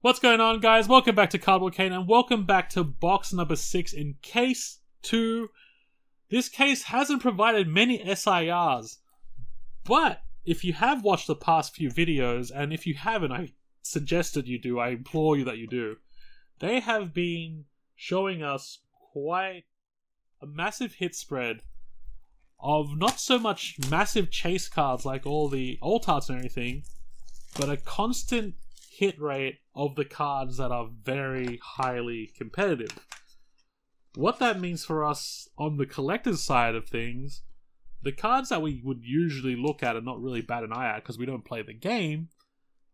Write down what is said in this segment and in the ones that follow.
What's going on, guys? Welcome back to Cardboard Kane, and welcome back to box number 6 in case 2. This case hasn't provided many SIRs, but if you have watched the past few videos, and if you haven't, I suggested you do, I implore you that you do, they have been showing us quite a massive hit spread of not so much massive chase cards like all the alt arts and everything, but a constant hit rate of the cards that are very highly competitive. What that means for us on the collector's side of things, the cards that we would usually look at and not really bat an eye at because we don't play the game,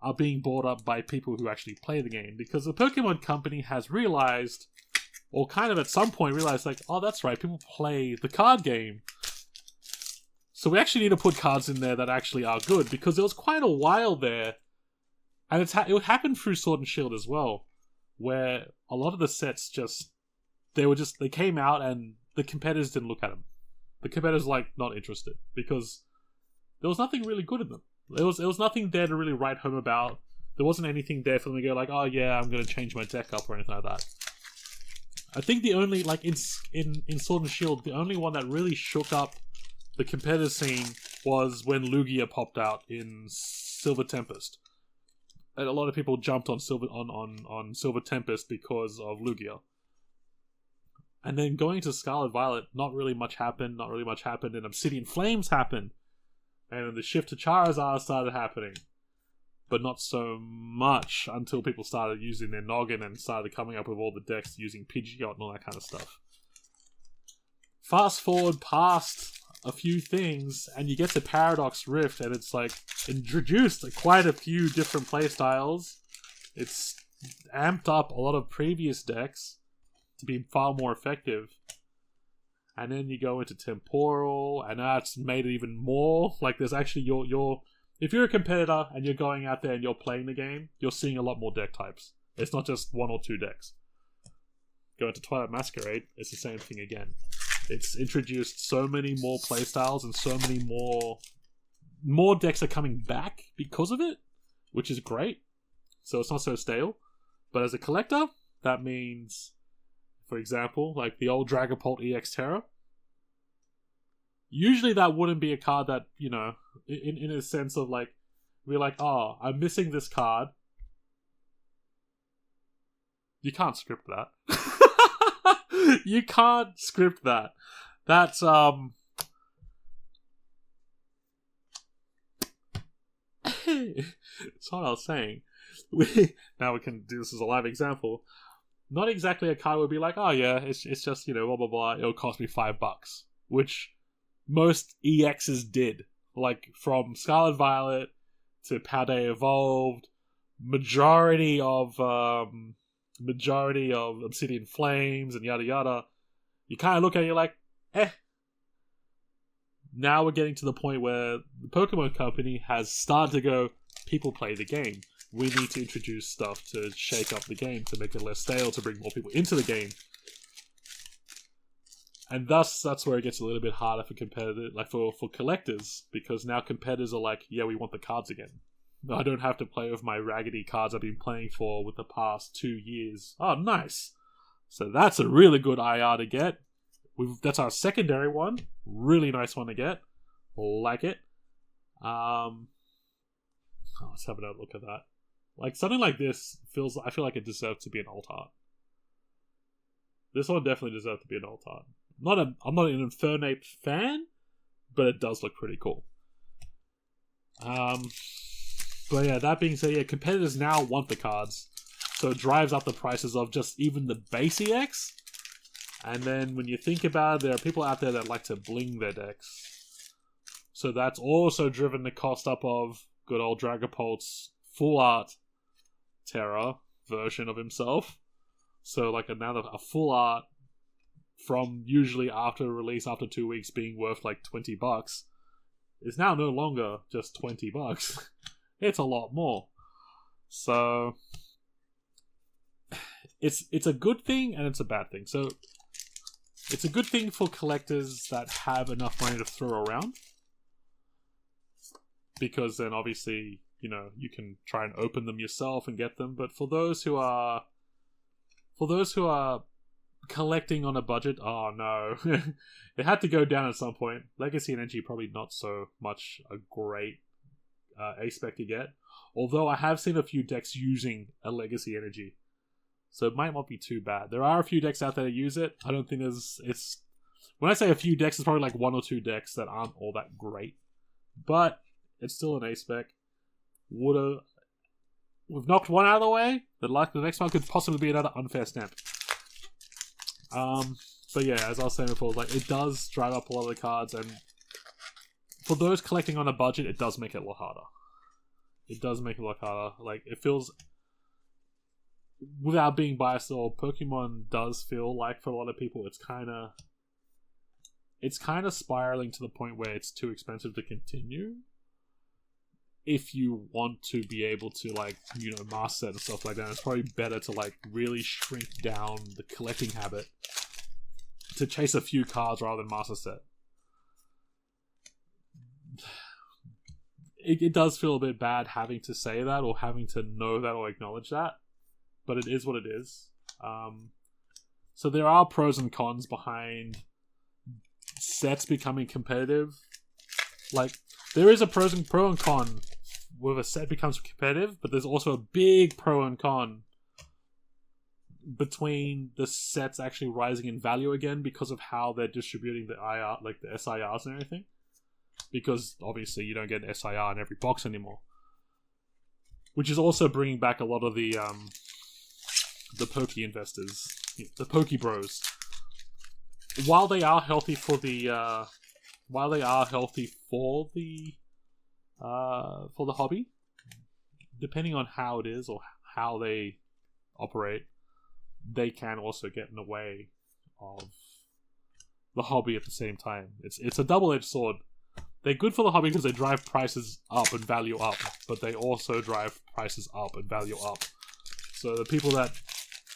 are being bought up by people who actually play the game. Because the Pokemon Company has realized, or kind of at some point realized, like, oh, that's right, people play the card game. So we actually need to put cards in there that actually are good, because there was quite a while there, and it happened through Sword and Shield as well, where a lot of the sets they came out and the competitors didn't look at them. The competitors were, like, not interested, because there was nothing really good in them. There was nothing there to really write home about. There wasn't anything there for them to go like, oh yeah, I'm going to change my deck up or anything like that. I think the only, like, in Sword and Shield, the only one that really shook up the competitor scene was when Lugia popped out in Silver Tempest. And a lot of people jumped on Silver Tempest because of Lugia. And then going to Scarlet Violet, not really much happened, and Obsidian Flames happened. And the shift to Charizard started happening. But not so much until people started using their noggin and started coming up with all the decks using Pidgeot and all that kind of stuff. Fast forward past a few things, and you get to Paradox Rift, and it's like introduced quite a few different playstyles. It's amped up a lot of previous decks to be far more effective. And then you go into Temporal, and that's made it even more. Like, there's actually if you're a competitor and you're going out there and you're playing the game, you're seeing a lot more deck types. It's not just one or two decks. Go into Twilight Masquerade, it's the same thing again. It's introduced so many more playstyles, and so many more decks are coming back because of it, which is great. So it's not so stale. But as a collector, that means, for example, like the old Dragapult EX Terra. Usually that wouldn't be a card that, you know, in a sense of like, we're like, oh, I'm missing this card. You can't script that. You can't script that. That's, that's what I was saying. Now we can do this as a live example. Not exactly a card would be like, oh yeah, it's just, you know, blah blah blah, it'll cost me $5. Which most EXs did. Like, from Scarlet Violet to Paldea Evolved, majority of Obsidian Flames and yada yada. You kind of look at it, you're like, eh. Now we're getting to the point where the Pokemon Company has started to go, people play the game. We need to introduce stuff to shake up the game, to make it less stale, to bring more people into the game. And thus, that's where it gets a little bit harder for competitors, like for collectors, because now competitors are like, yeah, we want the cards again. I don't have to play with my raggedy cards I've been playing for with the past 2 years. Oh, nice. So that's a really good IR to get. That's our secondary one. Really nice one to get. Like it. Let's have another look at that. Like, something like this I feel like it deserves to be an alt art. This one definitely deserves to be an alt art. I'm not an Infernape fan, but it does look pretty cool. But yeah, that being said, yeah, competitors now want the cards. So it drives up the prices of just even the base EX. And then when you think about it, there are people out there that like to bling their decks. So that's also driven the cost up of good old Dragapult's full art Terra version of himself. So like a full art from usually after release, after 2 weeks, being worth like $20 is now no longer just $20. It's a lot more. So it's a good thing and it's a bad thing. So it's a good thing for collectors that have enough money to throw around, because then obviously you can try and open them yourself and get them. But for those who are collecting on a budget, oh no, it had to go down at some point. Legacy Energy probably not so much a great A-spec to get, although I have seen a few decks using a Legacy Energy, so it might not be too bad. There are a few decks out there that use it. I don't think it's when I say a few decks, it's probably like 1 or 2 decks that aren't all that great, but it's still an A-spec. We've knocked one out of the way. The next one could possibly be another unfair stamp. But yeah, as I was saying before, like, it does drive up a lot of the cards, and for those collecting on a budget, it does make it a lot harder. It does make it a lot harder. Like, it feels, without being biased at all, Pokemon does feel like, for a lot of people, it's kind of spiraling to the point where it's too expensive to continue. If you want to be able to, like, master set and stuff like that, it's probably better to, like, really shrink down the collecting habit to chase a few cards rather than master set. It does feel a bit bad having to say that, or having to know that, or acknowledge that, but it is what it is. So there are pros and cons behind sets becoming competitive. Like, there is a pro and con with a set becomes competitive, but there's also a big pro and con between the sets actually rising in value again because of how they're distributing the IR, like the SIRs and everything. Because obviously you don't get an SIR in every box anymore, which is also bringing back a lot of the Poke investors, the Poke Bros. While they are healthy for the hobby, depending on how it is or how they operate, they can also get in the way of the hobby at the same time. It's a double-edged sword. They're good for the hobby because they drive prices up and value up, but they also drive prices up and value up. So the people that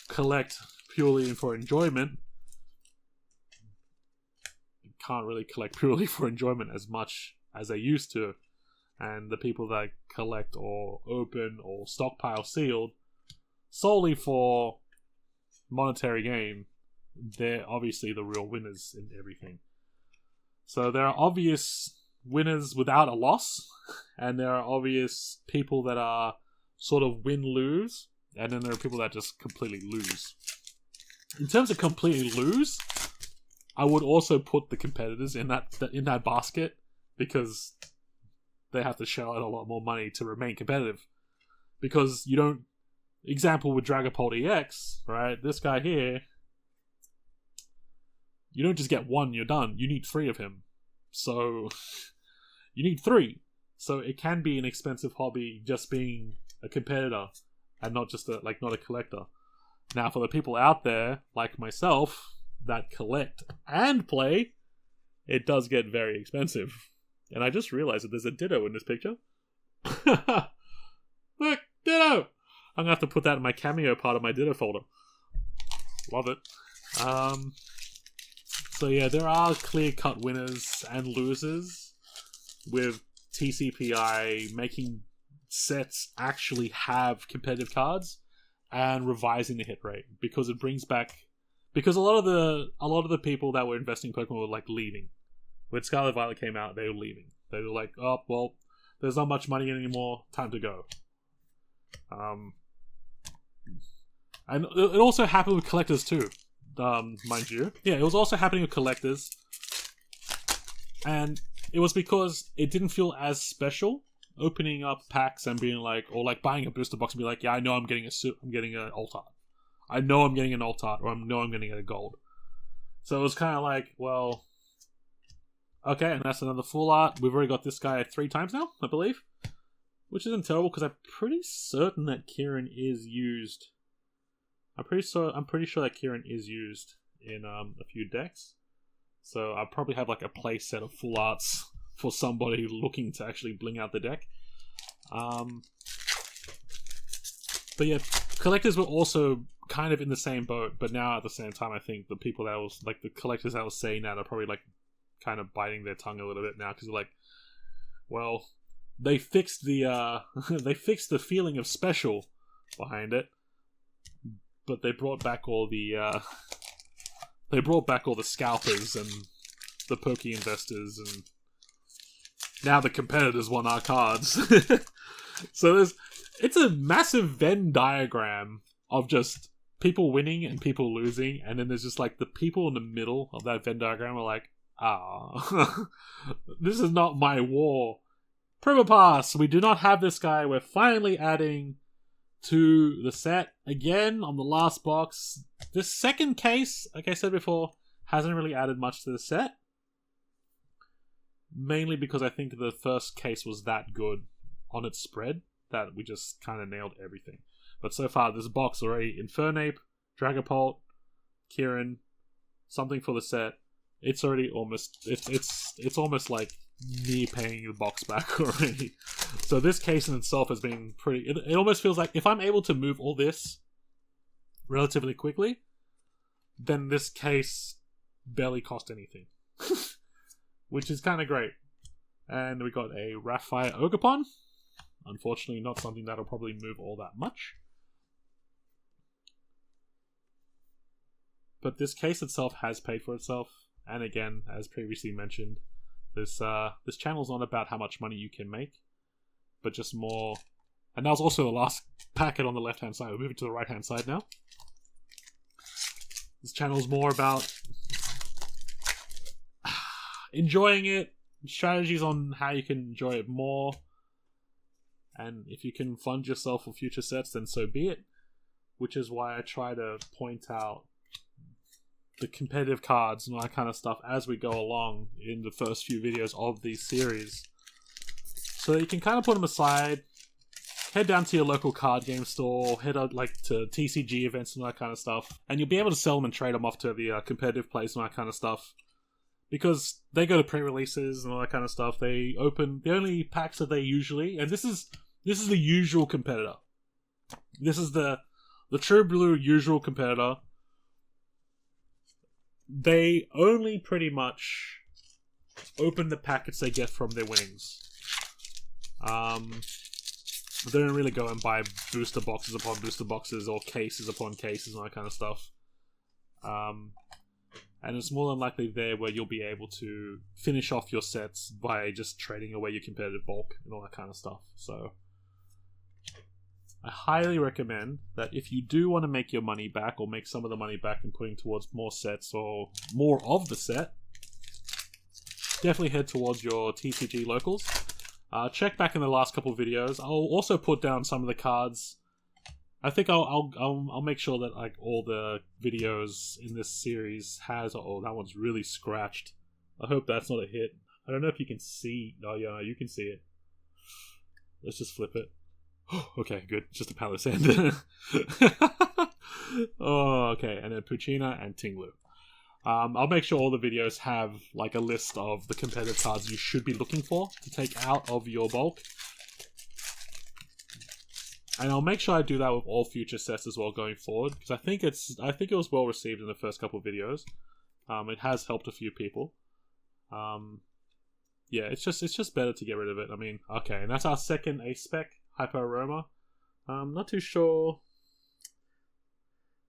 collect purely for enjoyment can't really collect purely for enjoyment as much as they used to. And the people that collect or open or stockpile sealed solely for monetary gain, they're obviously the real winners in everything. So there are obvious winners without a loss, and there are obvious people that are sort of win-lose, and then there are people that just completely lose. In terms of completely lose, I would also put the competitors in that basket, because they have to shell out a lot more money to remain competitive. Because you don't... Example with Dragapult EX, right? This guy here, you don't just get one, you're done. You need 3 of him. So, you need 3. So it can be an expensive hobby just being a competitor and not just not a collector. Now, for the people out there, like myself, that collect and play, it does get very expensive. And I just realized that there's a Ditto in this picture. Look, Ditto! I'm going to have to put that in my cameo part of my Ditto folder. Love it. So yeah, there are clear-cut winners and losers with TCPI making sets actually have competitive cards and revising the hit rate, because it brings back... Because a lot of the people that were investing in Pokemon were like leaving. When Scarlet Violet came out, they were leaving. They were like, oh, well, there's not much money anymore, time to go. And it also happened with collectors too, mind you. Yeah, it was also happening with collectors. And it was because it didn't feel as special opening up packs and being like, or like buying a booster box and be like, yeah, I know I'm getting an alt art. I know I'm getting an alt art, or I know I'm getting a gold. So it was kind of like, well, okay, and that's another full art. We've already got this guy 3 times now, I believe. Which isn't terrible, because I'm pretty certain that Kieran is used. I'm pretty sure that Kieran is used in a few decks. So I'll probably have like a play set of full arts for somebody looking to actually bling out the deck. But yeah, collectors were also kind of in the same boat, but now at the same time, I think the people that was like the collectors that was saying that are probably like kind of biting their tongue a little bit now, because they're like, well, they fixed the they fixed the feeling of special behind it, but they brought back all the scalpers and the pokey investors, and now the competitors want our cards. So it's a massive Venn diagram of just people winning and people losing, and then there's just like the people in the middle of that Venn diagram are like, this is not my war. Primapass, we do not have this guy. We're finally adding to the set again on the last box. This second case, like I said before, hasn't really added much to the set. Mainly because I think the first case was that good on its spread that we just kind of nailed everything. But so far, this box already: Infernape, Dragapult, Kieran, something for the set. It's already almost it's almost like me paying the box back already. So this case in itself has been pretty. It almost feels like if I'm able to move all this relatively quickly, then this case barely cost anything, which is kind of great. And we got a Raphael Ogerpon. Unfortunately, not something that'll probably move all that much. But this case itself has paid for itself. And again, as previously mentioned, this channel's not about how much money you can make, but just more. And that was also the last packet on the left-hand side. We're moving to the right-hand side now. This channel's more about enjoying it, strategies on how you can enjoy it more, and if you can fund yourself for future sets, then so be it. Which is why I try to point out the competitive cards and all that kind of stuff as we go along in the first few videos of these series, so that you can kind of put them aside, head down to your local card game store, head out like to TCG events and all that kind of stuff, and you'll be able to sell them and trade them off to the competitive place and all that kind of stuff, because they go to pre-releases and all that kind of stuff. They open the only packs that they usually, and this is the usual competitor. This is the true blue usual competitor. They only pretty much open the packets they get from their winnings. They don't really go and buy booster boxes upon booster boxes or cases upon cases and all that kind of stuff. And it's more than likely there where you'll be able to finish off your sets by just trading away your competitive bulk and all that kind of stuff. So I highly recommend that if you do want to make your money back, or make some of the money back and putting towards more sets or more of the set, definitely head towards your TCG locals. Check back in the last couple of videos. I'll also put down some of the cards. I think I'll make sure that like all the videos in this series has. Oh, that one's really scratched. I hope that's not a hit. I don't know if you can see. Oh yeah, you can see it. Let's just flip it. Okay, good. Just a Palisand. Oh, okay. And then Puccina and Tinglu. I'll make sure all the videos have like a list of the competitive cards you should be looking for to take out of your bulk. And I'll make sure I do that with all future sets as well going forward, because I think it was well received in the first couple of videos. It has helped a few people. Yeah, it's just better to get rid of it. I mean, okay, and that's our second A-Spec, Hyper Aroma. Not too sure.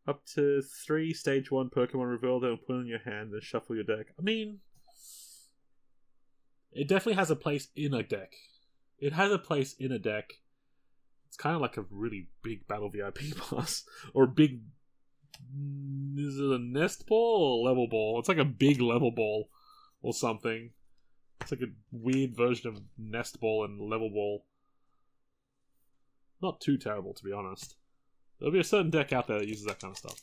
Up to 3 stage 1 Pokemon reveal them, put in your hand, then shuffle your deck. I mean, it definitely has a place in a deck. It has a place in a deck. It's kind of like a really big Battle VIP pass. Or big... Is it a nest ball or a level ball? It's like a big level ball or something. It's like a weird version of nest ball and level ball. Not too terrible, to be honest. There'll be a certain deck out there that uses that kind of stuff.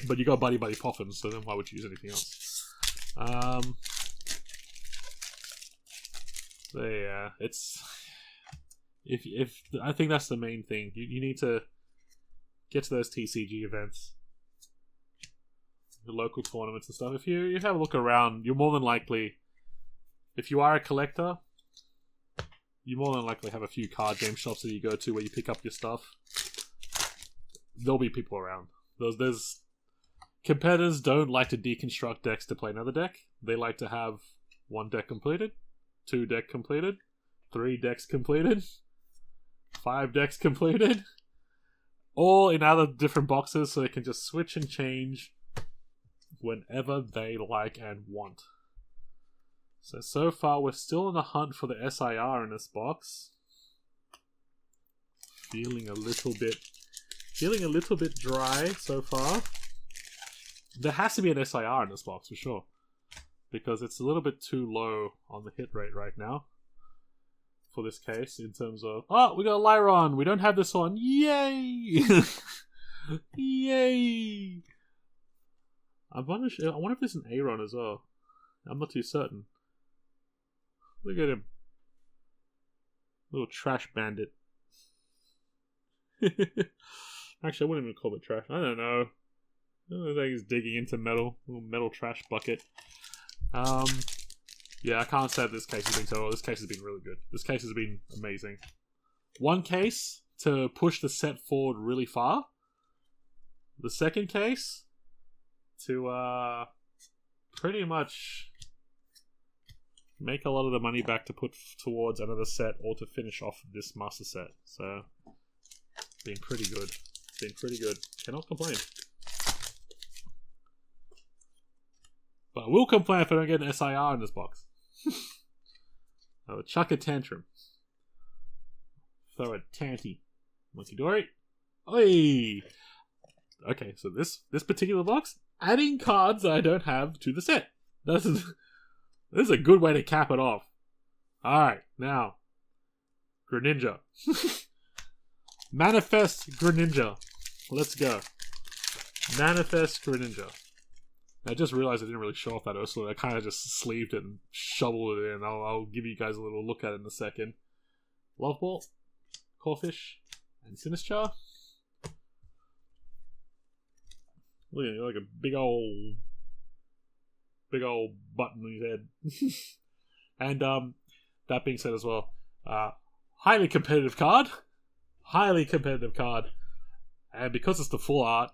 But you got Buddy Buddy Poffins, so then why would you use anything else? So yeah, it's... If I think that's the main thing. You need to get to those TCG events. The local tournaments and stuff. If you have a look around, you're more than likely... If you are a collector, you more than likely have a few card game shops that you go to where you pick up your stuff. There'll be people around. There's competitors don't like to deconstruct decks to play another deck. They like to have 1 deck completed, 2 deck completed, 3 decks completed. 5 decks completed. All in other different boxes, so they can just switch and change whenever they like and want. So far we're still on the hunt for the SIR in this box. Feeling a little bit dry so far. There has to be an SIR in this box for sure, because it's a little bit too low on the hit rate right now for this case in terms of... Oh, we got a Lyron! We don't have this on. Yay! Yay! I wonder if there's an Aron as well. I'm not too certain. Look at him. Little trash bandit. Actually, I wouldn't even call it trash. I don't know. I think he's digging into metal. Little metal trash bucket. Yeah, I can't say this case has been terrible. This case has been really good. This case has been amazing. One case to push the set forward really far. The second case to pretty much make a lot of the money back to put towards another set or to finish off this master set. So, been pretty good. Been pretty good. Cannot complain. But I will complain if I don't get an SIR in this box. I would chuck a tantrum. Throw a tanty. Monkey Dory. Oi! Okay, so this particular box, adding cards that I don't have to the set. This is a good way to cap it off. Alright, now. Greninja. Manifest Greninja. Let's go. Manifest Greninja. I just realized I didn't really show off that Ursula. I kind of just sleeved it and shoveled it in. I'll give you guys a little look at it in a second. Love Ball, Corphish, and Sinistchar. Look at it, like a big old button on his head. And that being said as well, highly competitive card. Highly competitive card. And because it's the full art,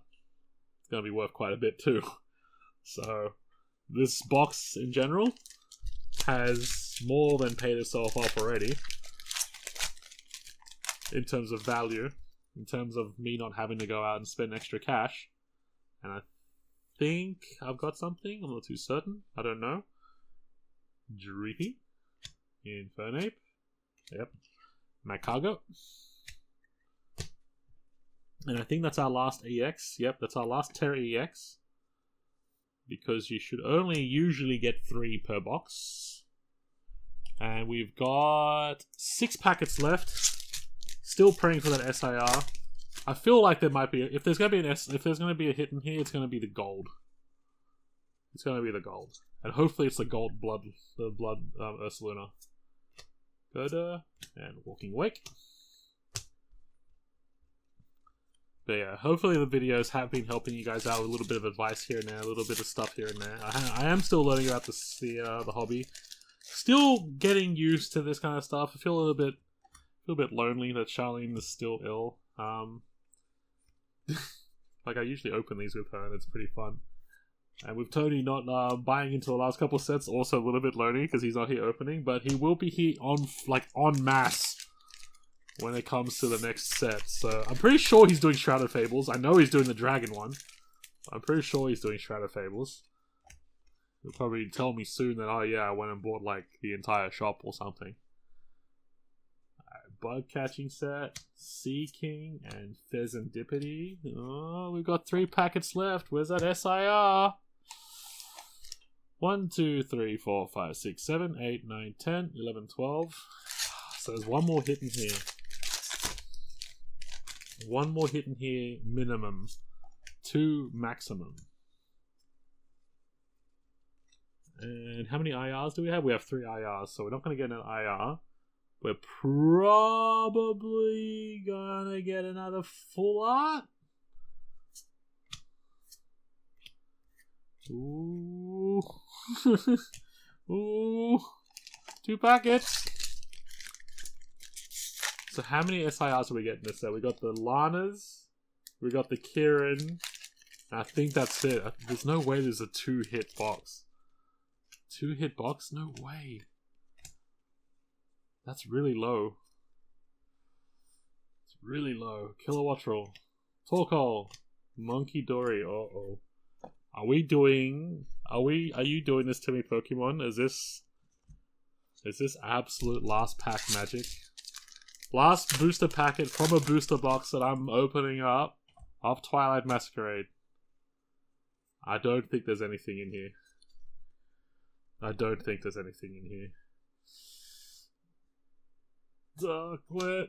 it's going to be worth quite a bit too. So, this box in general has more than paid itself off already. In terms of value. In terms of me not having to go out and spend extra cash. And I think I've got something. I'm not too certain. I don't know. Dreepy. Infernape. Yep. Macago. And I think that's our last EX. Yep, that's our last Terra EX. Because you should only usually get 3 per box. And we've got 6 packets left. Still praying for that SIR. I feel like there might be... If there's going to be a hit in here, it's going to be the gold. It's going to be the gold. And hopefully it's the gold blood... The blood Ursaluna. Good. And Walking Wake. But yeah, hopefully the videos have been helping you guys out with a little bit of advice here and there, a little bit of stuff here and there. I am still learning about the hobby. Still getting used to this kind of stuff. I feel a little bit lonely that Charlene is still ill. Like I usually open these with her and it's pretty fun. And with Tony not buying into the last couple of sets, also a little bit lonely because he's not here opening, but he will be here en masse when it comes to the next set. So I'm pretty sure he's doing Shrouded Fables. I know he's doing the Dragon one. I'm pretty sure he's doing Shrouded Fables. He'll probably tell me soon that, oh yeah, I went and bought like the entire shop or something. Bug catching set, Sea King, and Pheasantipity. Oh, we've got 3 packets left. Where's that SIR? 1, 2, 3, 4, 5, 6, 7, 8, 9, 10, 11, 12. So there's one more hit in here. One more hit in here, minimum. 2 maximum. And how many IRs do we have? We have 3 IRs, so we're not going to get an IR. We're probably going to get another full art. Ooh. Ooh. 2 packets. So how many SIRs are we getting this set? We got the Lanas, we got the Kieran. I think that's it. There's no way there's a 2-hit box. 2-hit box? No way. That's really low. It's really low. Kilowattrel. Torkoal. Monkey Dory. Uh-oh. Are you doing this to me, Pokemon? Is this absolute last pack magic? Last booster packet from a booster box that I'm opening up of Twilight Masquerade. I don't think there's anything in here. Darklet.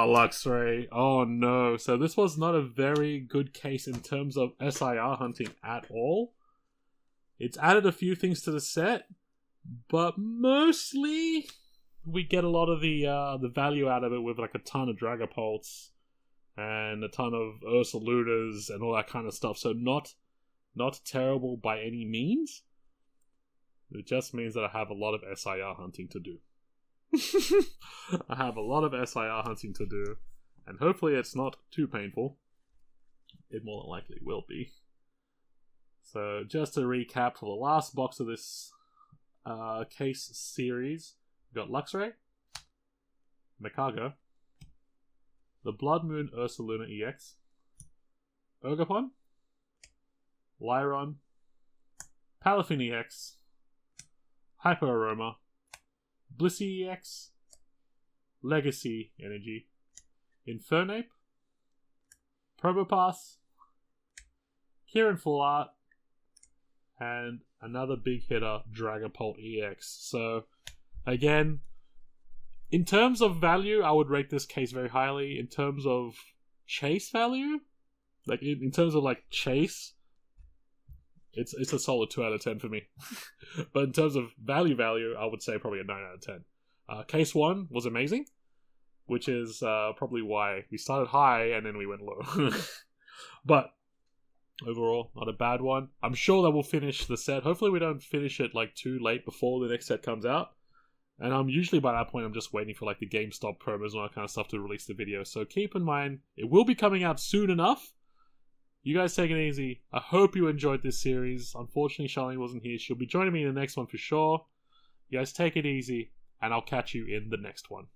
Luxray. Oh no. So this was not a very good case in terms of SIR hunting at all. It's added a few things to the set, but mostly we get a lot of the value out of it with like a ton of Dragapults and a ton of Ursalunas and all that kind of stuff. So not terrible by any means. It just means that I have a lot of SIR hunting to do. I have a lot of SIR hunting to do, and hopefully it's not too painful. It more than likely will be. So just to recap for the last box of this case series, we've got Luxray, Makago, the Blood Moon Ursaluna EX, Ogerpon, Lyron, Palafin EX, Hyper Aroma, Blissey EX, Legacy Energy, Infernape, Probopass, Kieran Full Art, and another big hitter, Dragapult EX. So, again, in terms of value, I would rate this case very highly. In terms of chase value, like in terms of like chase, it's a solid 2 out of 10 for me. But in terms of value, I would say probably a 9 out of 10. Case 1 was amazing, which is probably why we started high and then we went low. But overall, not a bad one. I'm sure that we'll finish the set. Hopefully we don't finish it like too late before the next set comes out. And I'm usually by that point I'm just waiting for like the GameStop promos and all that kind of stuff to release the video. So keep in mind, it will be coming out soon enough. You guys take it easy. I hope you enjoyed this series. Unfortunately, Charlene wasn't here. She'll be joining me in the next one for sure. You guys take it easy, and I'll catch you in the next one.